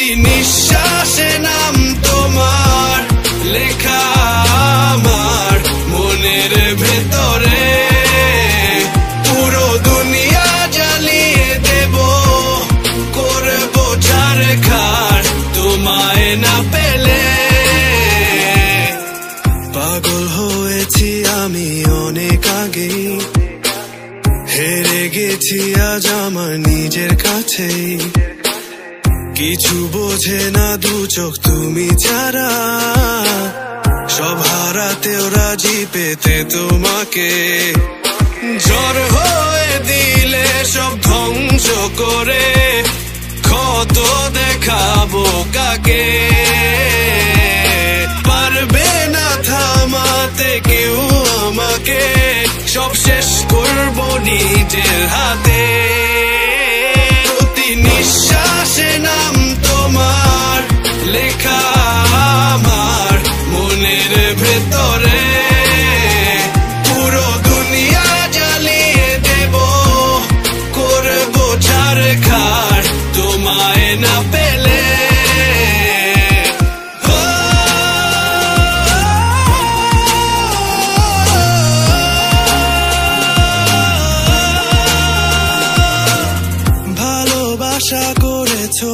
প্রতি নিঃশ্বাসে নাম তোমার লেখা আমার মনের ভেতরে। পুরো দুনিয়া জ্বালিয়ে দেব, করব ছারখার তোমায় না পেলে। পাগল হয়েছি আমি অনেক আগে, হেরে গেছি আজ আমার নিজের কাছেই। কিছু বোঝে না দু চোখ তুমি ছাড়া, সব হারাতেও রাজি পেতে তোমাকে। ঝড় হয়ে দিলে সব ধ্বংস করে, ক্ষত দেখাবো কাকে। পারবে না থামাতে কেউ আমাকে, সব শেষ করবো নিজের হাতে। প্রতি নিঃশ্বাসে নাম তোমার লেখা আমার মনের ভেতরে। পুরো দুনিয়া জ্বালিয়ে দেব, করবো ছারখার তোমায় না পেলে। ভালোবাসা করেছো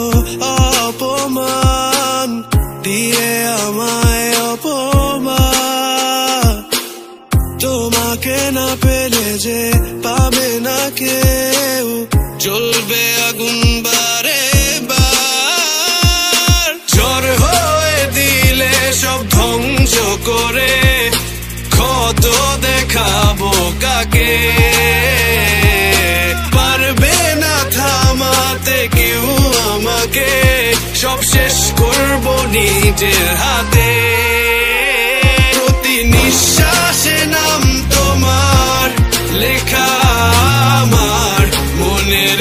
অপমান দিয়ে আমায় অপমান, তোমাকে না পেলে যে পাবে না কেউ, জ্বলবে আগুন বারে বার। ঝড় হয়ে দিলে সব ধ্বংস করে, ক্ষত দেখাবো কাকে। পারবে না থামাতে কেউ আমাকে, সব শেষ করবো নিজের হাতে। প্রতি নিঃশ্বাসে নাম তোমার লেখা আমার মনের